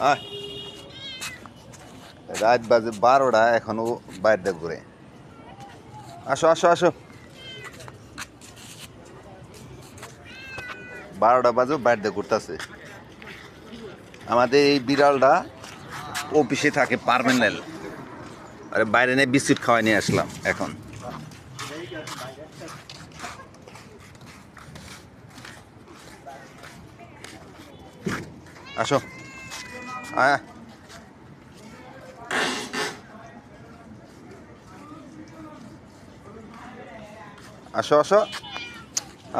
আয়, রাত বাজে 12টা, এখনো বাইরে ঘুরে। আসো আসো আসো, 12টা বাজে বাইরে ঘুরতেছে। আমাদের এই বিড়ালটা অফিসে থাকে পার্মানেন্ট। আরে বাইরে নিয়ে বিস্কুট খাওয়াই নিয়ে আসলাম এখন। আসো, আয়, আসো আসো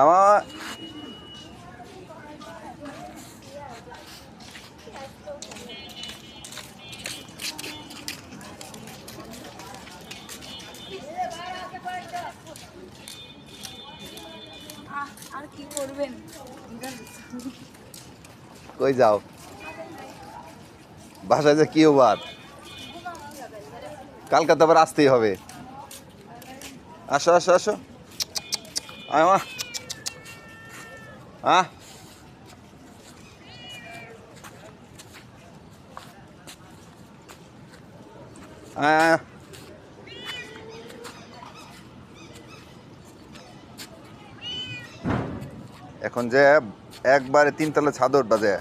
আমার। আর কি করবেন? কই যাও? বাসায় যে কি বার, কালকে তো আবার আসতেই হবে। আসো আসো আসো, আয় মা। হ্যাঁ, হ্যাঁ, এখন যে একবারে 3 তলা ছাদর বাজে।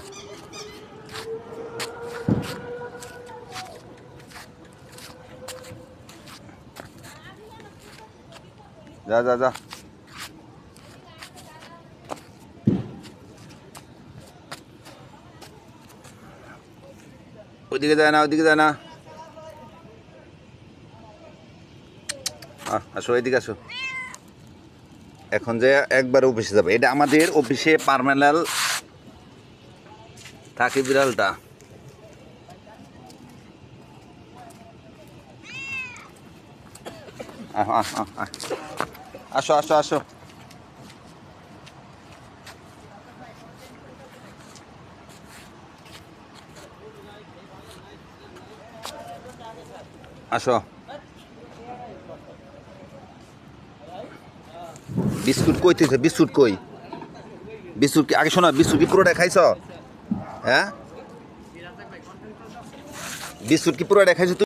যা যা যা, ওইদিকে যায় না, ওইদিকে যায় না। আসো এদিকে আসো। এখন যে একবার অফিসে যাবে, এটা আমাদের অফিসে পার্মানেন্ট থাকে বিড়ালটা। আসো আসো আসো, আসো। বিস্কুট কই তুই? বিস্কুট কই? বিস্কুট কি আগে শোনা, বিস্কুট কি পুরোটা খাইছ? হ্যাঁ, বিস্কুট কি পুরোটা খাইছ?